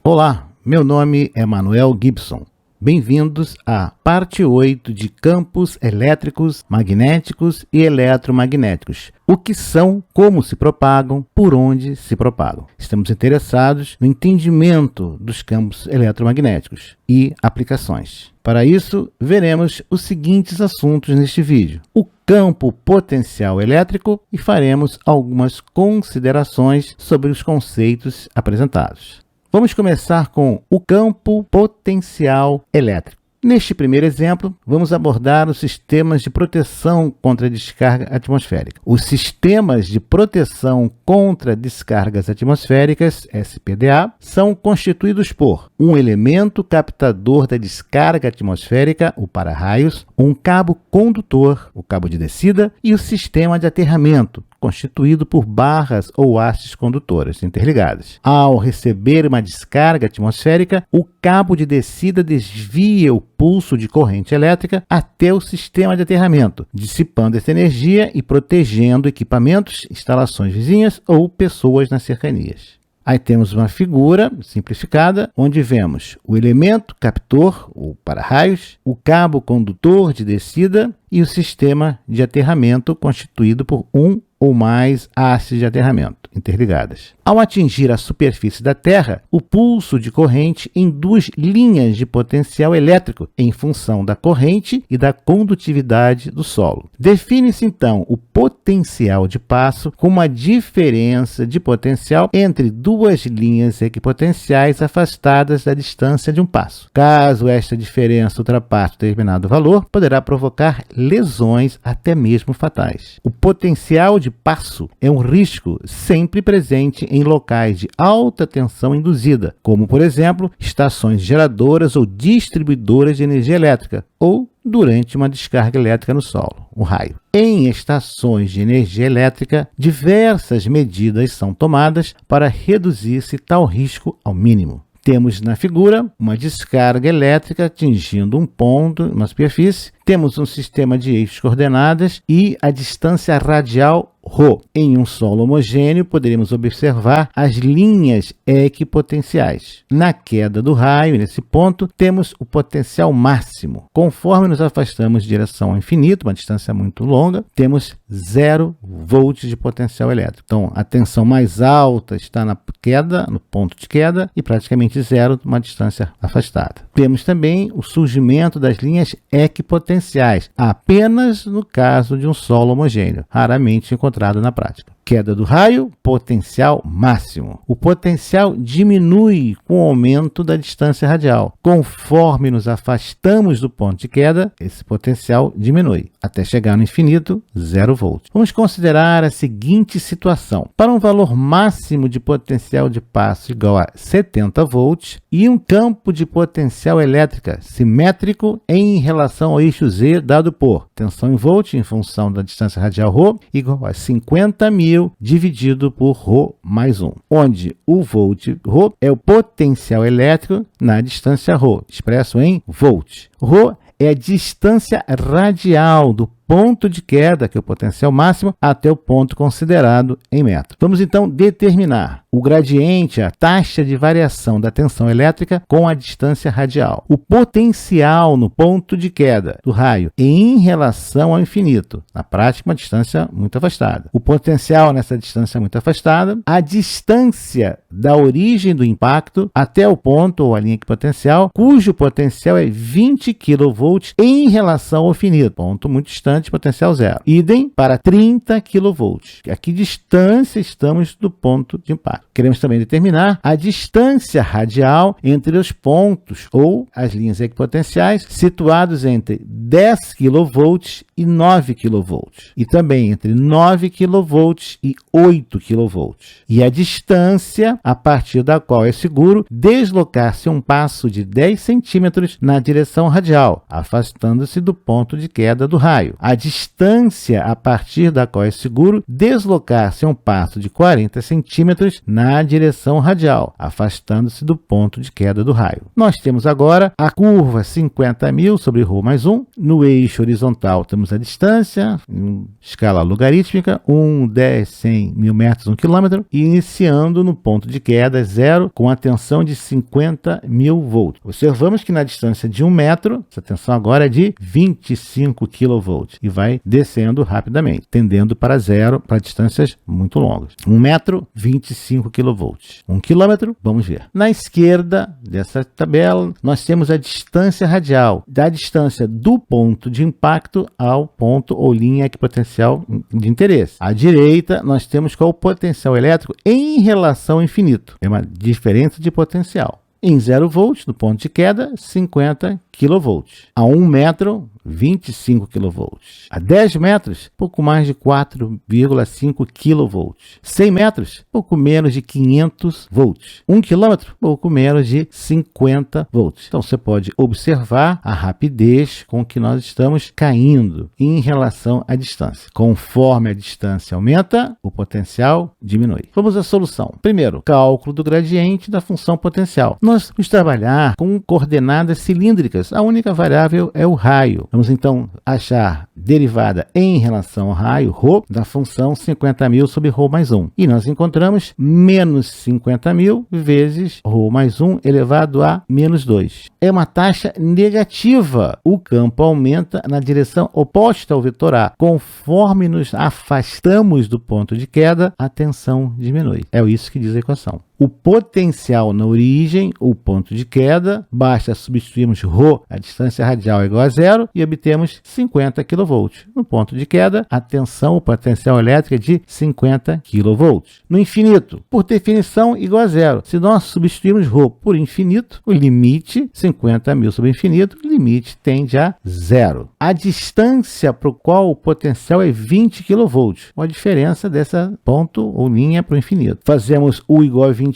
Olá, meu nome é Manuel Gibson. Bem-vindos à parte 8 de campos elétricos, magnéticos e eletromagnéticos. O que são, como se propagam, por onde se propagam. Estamos interessados no entendimento dos campos eletromagnéticos e aplicações. Para isso, veremos os seguintes assuntos neste vídeo: o campo potencial elétrico e faremos algumas considerações sobre os conceitos apresentados. Vamos começar com o campo potencial elétrico. Neste primeiro exemplo, vamos abordar os sistemas de proteção contra a descarga atmosférica. Os sistemas de proteção contra descargas atmosféricas, SPDA, são constituídos por um elemento captador da descarga atmosférica, o para-raios, um cabo condutor, o cabo de descida, e o sistema de aterramento, constituído por barras ou hastes condutoras interligadas. Ao receber uma descarga atmosférica, o cabo de descida desvia o pulso de corrente elétrica até o sistema de aterramento, dissipando essa energia e protegendo equipamentos, instalações vizinhas ou pessoas nas cercanias. Aí temos uma figura simplificada, onde vemos o elemento captor, ou para-raios, o cabo condutor de descida e o sistema de aterramento constituído por um ou mais hastes de aterramento interligadas. Ao atingir a superfície da Terra, o pulso de corrente induz linhas de potencial elétrico em função da corrente e da condutividade do solo. Define-se, então, o potencial de passo como a diferença de potencial entre duas linhas equipotenciais afastadas da distância de um passo. Caso esta diferença ultrapasse determinado valor, poderá provocar lesões até mesmo fatais. O potencial de passo é um risco sempre presente em locais de alta tensão induzida, como, por exemplo, estações geradoras ou distribuidoras de energia elétrica, ou durante uma descarga elétrica no solo, o raio. Em estações de energia elétrica, diversas medidas são tomadas para reduzir-se tal risco ao mínimo. Temos na figura uma descarga elétrica atingindo um ponto, uma superfície. Temos um sistema de eixos coordenadas e a distância radial ρ. Em um solo homogêneo, poderíamos observar as linhas equipotenciais. Na queda do raio, nesse ponto, temos o potencial máximo. Conforme nos afastamos em direção ao infinito, uma distância muito longa, temos 0 volts de potencial elétrico. Então, a tensão mais alta está na queda, no ponto de queda, e praticamente 0 uma distância afastada. Temos também o surgimento das linhas equipotenciais, apenas no caso de um solo homogêneo, raramente encontrado na prática. Queda do raio, potencial máximo. O potencial diminui com o aumento da distância radial. Conforme nos afastamos do ponto de queda, esse potencial diminui, até chegar no infinito, 0 volts. Vamos considerar a seguinte situação. Para um valor máximo de potencial de passo igual a 70 volts e um campo de potencial elétrica simétrico em relação ao eixo Z dado por tensão em volt em função da distância radial ρ igual a 50.000 dividido por ρ mais 1, onde o volt ρ é o potencial elétrico na distância ρ, expresso em volts. ρ é a distância radial do ponto de queda, que é o potencial máximo, até o ponto considerado em metro. Vamos então determinar o gradiente, a taxa de variação da tensão elétrica com a distância radial. O potencial no ponto de queda do raio em relação ao infinito, na prática uma distância muito afastada. O potencial nessa distância muito afastada, a distância da origem do impacto até o ponto ou a linha equipotencial, cujo potencial é 20 kV em relação ao infinito, ponto muito distante, potencial 0. Idem para 30 kV. A que distância estamos do ponto de impacto? Queremos também determinar a distância radial entre os pontos ou as linhas equipotenciais situados entre 10 kV e 9 kV. E também entre 9 kV e 8 kV. E a distância a partir da qual é seguro deslocar-se um passo de 10 centímetros na direção radial, afastando-se do ponto de queda do raio. a distância a partir da qual é seguro deslocar-se a um passo de 40 centímetros na direção radial, afastando-se do ponto de queda do raio. Nós temos agora a curva 50.000 sobre ρ mais 1. No eixo horizontal temos a distância, em escala logarítmica, 1, 10, 100, 1000 metros, 1 quilômetro, e iniciando no ponto de queda 0 com a tensão de 50.000 volts. Observamos que na distância de 1 metro, essa tensão agora é de 25 kV e vai descendo rapidamente, tendendo para 0 para distâncias muito longas. 1 metro, 25 kV. 1 quilômetro, vamos ver. Na esquerda dessa tabela, nós temos a distância radial, da distância do ponto de impacto ao ponto ou linha equipotencial de interesse. À direita, nós temos qual o potencial elétrico em relação ao infinito. É uma diferença de potencial. Em 0 volts, no ponto de queda, 50 kV. A 1 metro, 25 kV. A 10 metros, pouco mais de 4,5 kV. 100 metros, pouco menos de 500 volts. 1 quilômetro, pouco menos de 50 volts. Então, você pode observar a rapidez com que nós estamos caindo em relação à distância. Conforme a distância aumenta, o potencial diminui. Vamos à solução. Primeiro, cálculo do gradiente da função potencial. Nós vamos trabalhar com coordenadas cilíndricas. A única variável é o raio. Vamos então achar derivada em relação ao raio, ρ, da função 50.000 sobre ρ mais 1. E nós encontramos menos 50.000 vezes ρ mais 1 elevado a menos 2. É uma taxa negativa. O campo aumenta na direção oposta ao vetor A. Conforme nos afastamos do ponto de queda, a tensão diminui. É isso que diz a equação. O potencial na origem, o ponto de queda, basta substituirmos ρ, a distância radial é igual a 0, e obtemos 50 kV. No ponto de queda, a tensão, o potencial elétrico é de 50 kV. No infinito, por definição, igual a 0. Se nós substituirmos ρ por infinito, o limite, 50.000 sobre infinito, o limite tende a 0. A distância para o qual o potencial é 20 kV, a diferença dessa ponto ou linha para o infinito. Fazemos U igual a 20.000,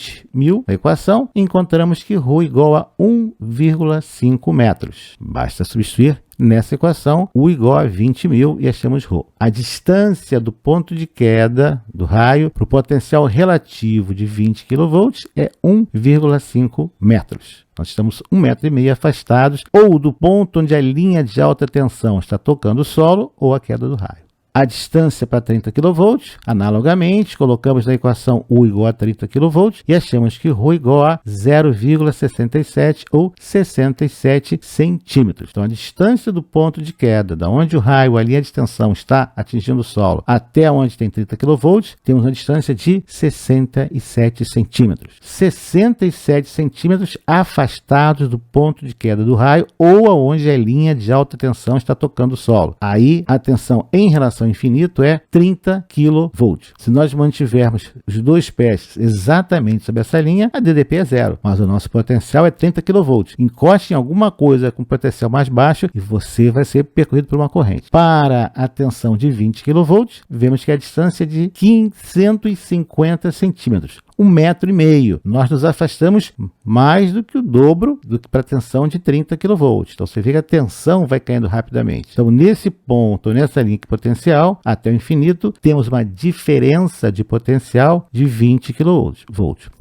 a equação, e encontramos que ρ igual a 1,5 metros. Basta substituir nessa equação U igual a 20.000 e achamos ρ. A distância do ponto de queda do raio para o potencial relativo de 20 kV é 1,5 metros. Nós estamos 1,5 metro afastados ou do ponto onde a linha de alta tensão está tocando o solo ou a queda do raio. A distância para 30 kV, analogamente, colocamos na equação U igual a 30 kV e achamos que ρ igual a 0,67 ou 67 centímetros. Então, a distância do ponto de queda, da onde o raio, a linha de tensão está atingindo o solo, até onde tem 30 kV, temos uma distância de 67 centímetros. 67 centímetros afastados do ponto de queda do raio ou aonde a linha de alta tensão está tocando o solo. Aí, a tensão em relação ao infinito é 30 kV. Se nós mantivermos os dois pés exatamente sobre essa linha, a DDP é 0, mas o nosso potencial é 30 kV. Encoste em alguma coisa com potencial mais baixo e você vai ser percorrido por uma corrente. Para a tensão de 20 kV, vemos que a distância é de 150 centímetros. 1,5 metro. Nós nos afastamos mais do que o dobro do que para a tensão de 30 kV. Então, você vê que a tensão vai caindo rapidamente. Então, nesse ponto, nessa linha potencial, até o infinito, temos uma diferença de potencial de 20 kV.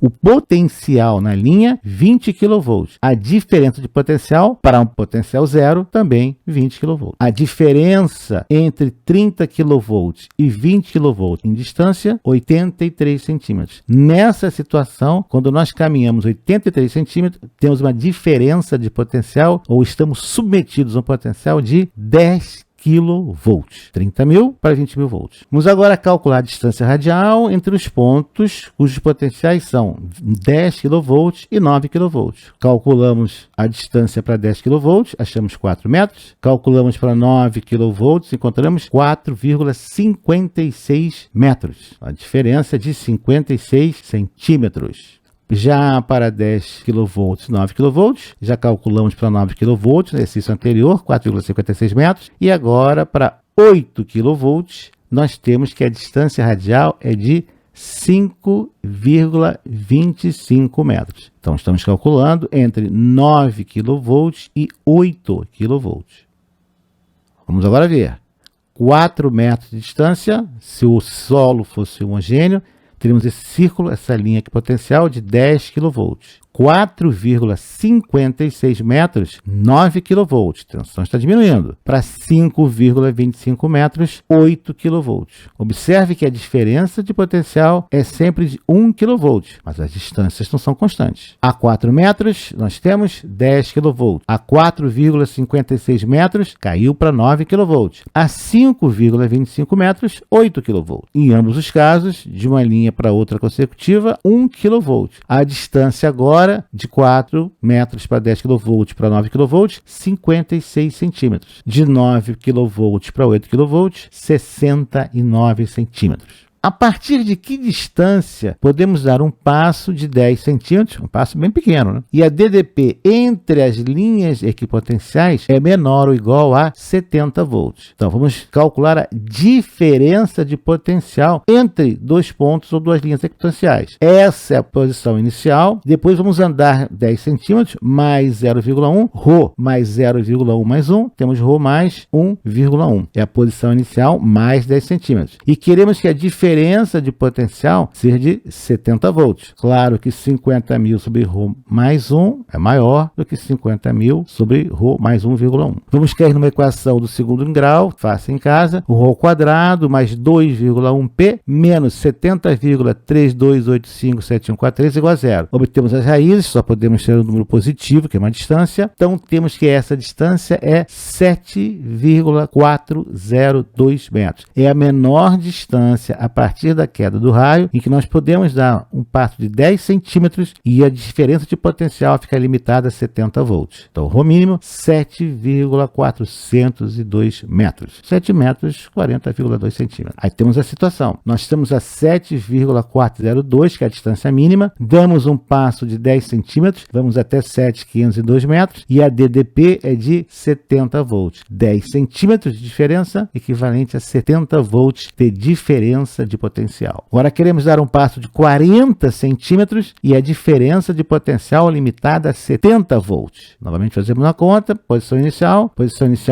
O potencial na linha, 20 kV. A diferença de potencial para um potencial zero, também 20 kV. A diferença entre 30 kV e 20 kV em distância, 83 centímetros. Nessa situação, quando nós caminhamos 83 centímetros, temos uma diferença de potencial, ou estamos submetidos a um potencial de 10 kV. 30.000 para 20.000 volts. Vamos agora calcular a distância radial entre os pontos cujos potenciais são 10 kV e 9 kV. Calculamos a distância para 10 kV, achamos 4 metros. Calculamos para 9 kV, encontramos 4,56 metros. A diferença é de 56 centímetros. Já para 10 kV, 9 kV, já calculamos para 9 kV, no exercício anterior, 4,56 metros. E agora, para 8 kV, nós temos que a distância radial é de 5,25 metros. Então, estamos calculando entre 9 kV e 8 kV. Vamos agora ver. 4 metros de distância, se o solo fosse homogêneo, teríamos esse círculo, essa linha equipotencial de 10 kV. 4,56 metros, 9 kV. A tensão está diminuindo. Para 5,25 metros, 8 kV. Observe que a diferença de potencial é sempre de 1 kV, mas as distâncias não são constantes. A 4 metros, nós temos 10 kV. A 4,56 metros, caiu para 9 kV. A 5,25 metros, 8 kV. Em ambos os casos, de uma linha para outra consecutiva, 1 kV. A distância agora de 4 metros para 10 kV para 9 kV, 56 centímetros. De 9 kV para 8 kV, 69 centímetros. A partir de que distância podemos dar um passo de 10 centímetros, um passo bem pequeno, né? E a DDP entre as linhas equipotenciais é menor ou igual a 70 volts. Então, vamos calcular a diferença de potencial entre dois pontos ou duas linhas equipotenciais. Essa é a posição inicial. Depois, vamos andar 10 centímetros mais 0,1, ρ mais 0,1 mais 1. Temos ρ mais 1,1. É a posição inicial mais 10 centímetros. E queremos que a diferença de potencial seja de 70 volts. Claro que 50.000 sobre ρ mais 1 é maior do que 50.000 sobre ρ mais 1,1. Vamos cair numa equação do segundo grau, faça em casa, o ρ ao quadrado mais 2,1p menos 70,32857143 igual a zero. Obtemos as raízes, só podemos ter um número positivo, que é uma distância. Então, temos que essa distância é 7,402 metros. É a menor distância a partir da queda do raio, em que nós podemos dar um passo de 10 centímetros e a diferença de potencial fica limitada a 70 volts. Então, o mínimo, 7,402 metros. 7 metros, 40,2 centímetros. Aí temos a situação. Nós estamos a 7,402, que é a distância mínima. Damos um passo de 10 centímetros, vamos até 7,502 metros e a DDP é de 70 volts. 10 centímetros de diferença, equivalente a 70 volts de diferença de potencial. Agora queremos dar um passo de 40 centímetros e a diferença de potencial limitada a 70 volts. Novamente fazemos uma conta, posição inicial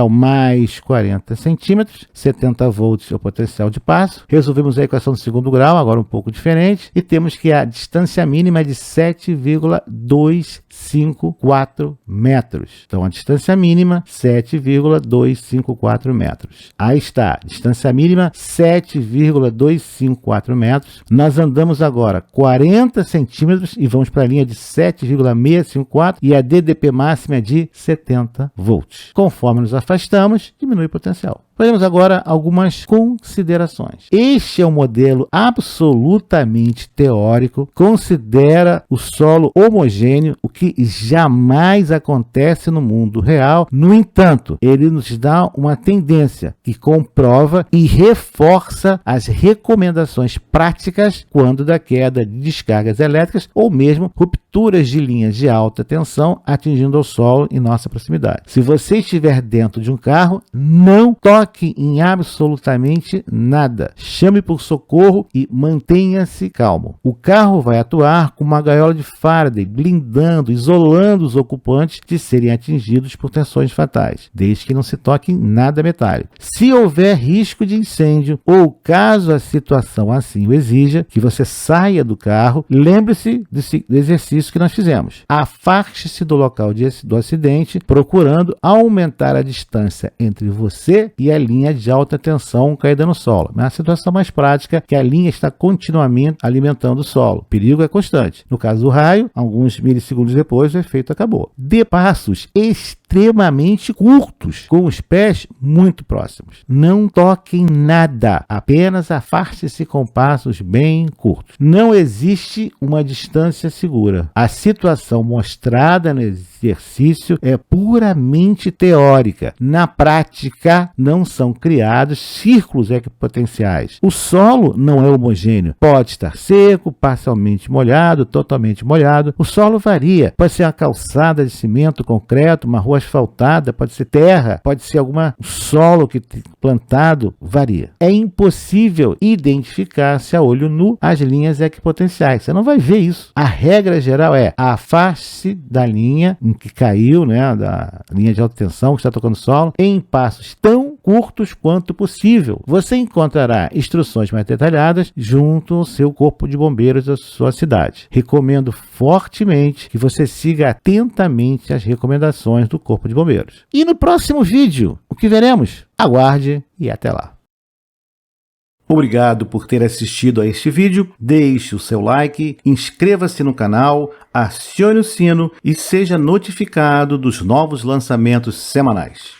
mais 40 centímetros, 70 volts é o potencial de passo. Resolvemos a equação do segundo grau, agora um pouco diferente, e temos que a distância mínima é de 7,254 metros. Então, a distância mínima, 7,254 metros. Aí está, distância mínima, 7,254 metros. Nós andamos agora 40 centímetros e vamos para a linha de 7,654 e a DDP máxima é de 70 volts. Conforme nos afastamos, diminui o potencial. Fazemos agora algumas considerações. Este é um modelo absolutamente teórico, considera o solo homogêneo, o que jamais acontece no mundo real. No entanto, ele nos dá uma tendência que comprova e reforça as recomendações práticas quando da queda de descargas elétricas ou mesmo rupturas de linhas de alta tensão atingindo o solo em nossa proximidade. Se você estiver dentro de um carro, não toque em absolutamente nada. Chame por socorro e mantenha-se calmo. O carro vai atuar com uma gaiola de Faraday, blindando, isolando os ocupantes de serem atingidos por tensões fatais, desde que não se toque em nada metálico. Se houver risco de incêndio ou caso a situação assim o exija, que você saia do carro, lembre-se do exercício que nós fizemos. Afaste-se do local do acidente, procurando aumentar a distância entre você e a linha de alta tensão caída no solo. Na situação mais prática, que a linha está continuamente alimentando o solo. O perigo é constante. No caso do raio, alguns milissegundos depois, o efeito acabou. Dê passos extremamente curtos, com os pés muito próximos. Não toque em nada, apenas afaste-se com passos bem curtos. Não existe uma distância segura. A situação mostrada no exercício é puramente teórica. Na prática, não são criados círculos equipotenciais. O solo não é homogêneo. Pode estar seco, parcialmente molhado, totalmente molhado. O solo varia. Pode ser uma calçada de cimento, concreto, uma rua asfaltada, pode ser terra, pode ser algum solo que plantado, varia. É impossível identificar-se a olho nu as linhas equipotenciais. Você não vai ver isso. A regra geral é afaste-se da linha em que caiu, né, da linha de alta tensão que está tocando o solo, em passos tão curtos quanto possível. Você encontrará instruções mais detalhadas junto ao seu corpo de bombeiros da sua cidade. Recomendo fortemente que você siga atentamente as recomendações do Corpo de Bombeiros. E no próximo vídeo, o que veremos? Aguarde e até lá! Obrigado por ter assistido a este vídeo, deixe o seu like, inscreva-se no canal, acione o sino e seja notificado dos novos lançamentos semanais.